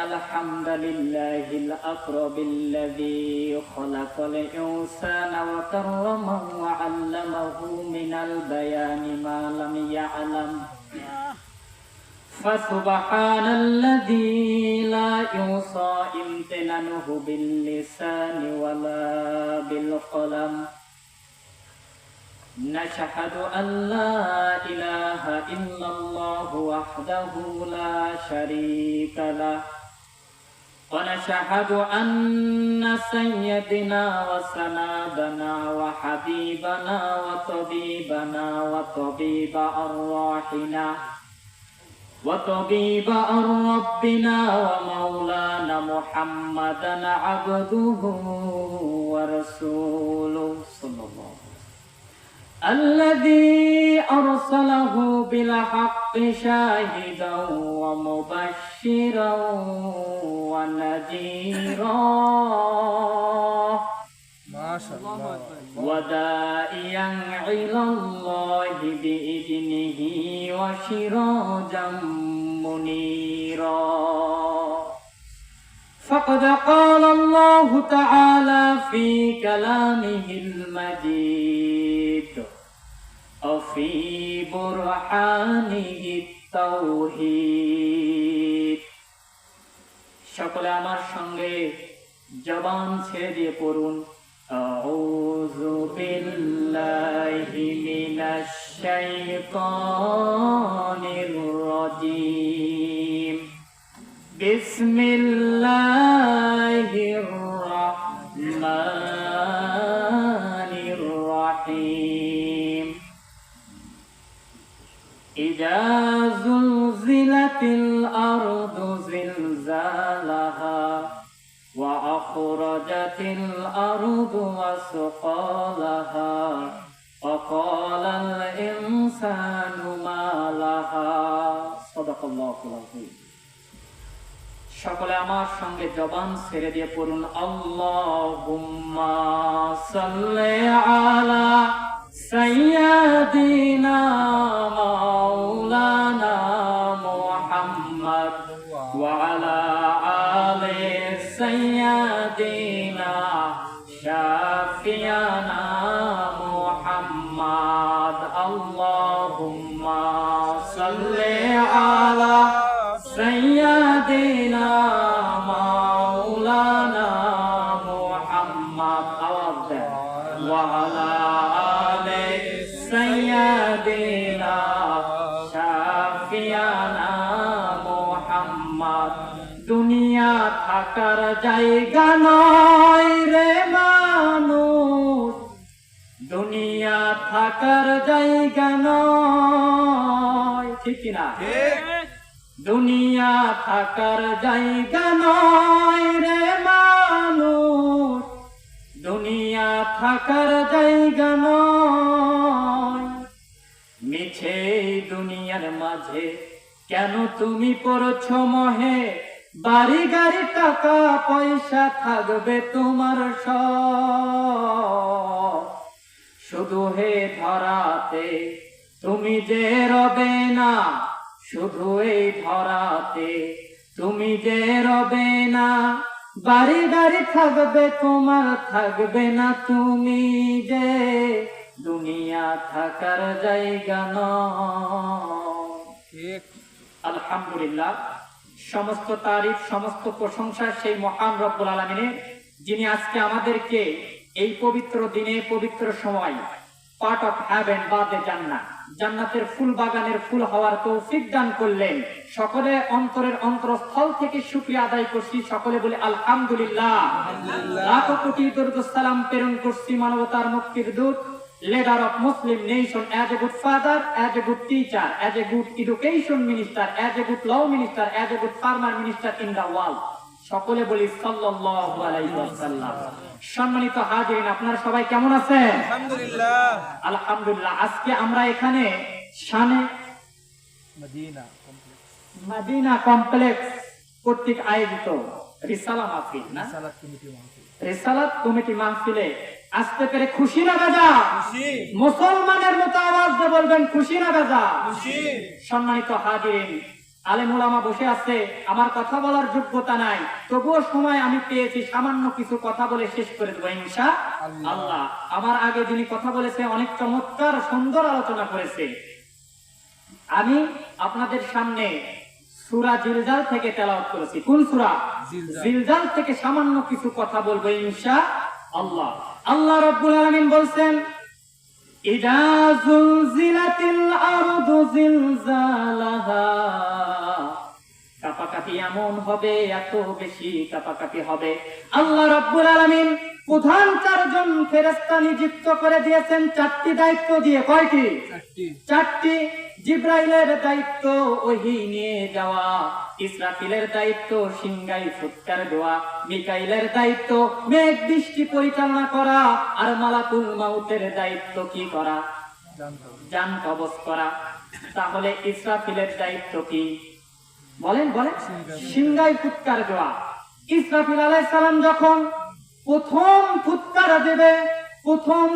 الحمد لله الأقرب الذي خلق الإنسان وكرمه وعلمه من البيان ما لم يعلم فسبحان الذي لا يحصى امتنانه باللسان ولا بالقلم نشهد أن لا إله إلا الله وحده لا شريك له ونشهد أن سيدنا وسندنا وحبيبنا وطبيبنا وطبيب أرواحنا وطبيب ربنا ومولانا محمدا عبده ورسوله صلى الله عليه وسلم الذي أرسله بالحق شاهدا ومبشرا ونذيرا ما شاء الله وداعيا إلى الله بإذنه وسراجا منيرا فقد قال الله تعالى في كلامه المجيد وفي برهانه التوحيد সকলে আমার সঙ্গে জবান ছেড়ে দিয়ে পড়ুন আউযু বিল্লাহি মিনাশ শাইতানির রাজীম বিসমিল্লাহির রাহমানির রাহিম ইযা যুলজিলাতিল আরদু জিলজালাহা وأخرجت الأرض أثقالها وقال الإنسان ما لها صدق الله العظيم সকলে আমার সঙ্গে জবান ছেড়ে দিয়ে পড়ুন আল্লাহুম্মা সাল্লি আলা সাইয়্যিদিনা মাওলানা মুহাম্মদ ওয়া আলা আলি سيدنا شافينا محمد اللهم صل على سيدنا مولانا محمد وعلى آل سيدنا شافينا محمد দুনিয়া থাকার জায়গা নয় রে মানুষ দুনিয়া থাকার জায়গা নয় ঠিক কি না দুনিয়া থাকার জায়গা নয় রে মানুষ দুনিয়া থাকার জায়গা নয় মিছে দুনিয়ার মাঝে কেন তুমি পড়ছো মহে বাড়ি গাড়ি টাকা পয়সা থাকবে তোমার সব শুধু হে ধরাতে তুমি যে রবে না শুধু এই ধরাতে তুমি যে রবে না বাড়ি গাড়ি থাকবে তোমার থাকবে না তুমি যে দুনিয়া থাকার জায়গা নয় আলহামদুলিল্লাহ সমস্ত তারিফ সমস্ত প্রশংসা সেই মহান রব্বুল আলামিনের যিনি আজকে আমাদেরকে এই পবিত্র দিনে পবিত্র সময় পার্ট অফ হেভেন বা জান্নাত জান্নাতের ফুল বাগানের ফুল হওয়ার তৌফিক দান করলেন সকলে অন্তরের অন্তরস্থল থেকে শুকরিয়া আদায় করছি সকলে বলে আলহামদুলিল্লাহ লাখো কোটি দরুদ সালাম প্রেরণ করছি মানবতার মুক্তির দূত leader of Muslim nation, as a good father, as a good teacher, as a good education minister, as a good law minister, as a good farmer minister in the world. সকলে বলি সাল্লাল্লাহু আলাইহি ওয়াসাল্লাম। সম্মানিত হাজিরিন, আপনারা সবাই কেমন আছেন? আলহামদুলিল্লাহ। আলহামদুলিল্লাহ। আজকে আমরা এখানে শানে মদিনা কমপ্লেক্স কর্তৃক আয়োজিত রিসালা মাহফিল না রিসালাত কমিটি মাহফিলে আসতে পেরে খুশি না বেজা? মুসলমানের মতো আওয়াজ দিয়ে বলবেন খুশি না বেজা? সম্মানিত হাজিরিন, আলেম ওলামা বসে আছে, আমার কথা বলার যোগ্যতা নাই, তবুও সময় আমি পেয়েছি, সামান্য কিছু কথা বলে শেষ করে দেবো ইনশাআল্লাহ। আমার আগে যিনি কথা বলেছে অনেক চমৎকার সুন্দর আলোচনা করেছে। আমি আপনাদের সামনে সূরা জিলজাল থেকে তেলাওয়াত করেছি। কোন সূরা? জিলজাল থেকে সামান্য কিছু কথা বলবো ইনশাআল্লাহ। আল্লাহ রাব্বুল আলামিন বলছেন, ইযা যুলজিলাতিল আরদু জিলজালাহা, কাঁপাকাঁপি এমন হবে, এত বেশি কাঁপাকাঁপি হবে। আল্লাহ রাব্বুল আলামিন প্রধান 4 জন ফেরেশতা নিযুক্ত করে দিয়েছেন, 4টি দায়িত্ব দিয়ে। কয়টি? 4টি। জিব্রাইলের দায়িত্ব ওহী নিয়ে যাওয়া, ইসরাফিলের দায়িত্ব সিংগাই ফুৎকার দেওয়া, মিকাইলের দায়িত্ব মেঘ বৃষ্টি পরিচালনা করা, আর মালাকুল মাউতের দায়িত্ব কি করা? জান কবজ করা। তাহলে ইসরাফিলের দায়িত্ব কি? বলেন বলেন। সিংগাই ফুৎকার দেওয়া। ইসরাফিল আলাইহিস সালাম যখন প্রথম ফুৎকার দেবে, প্রথম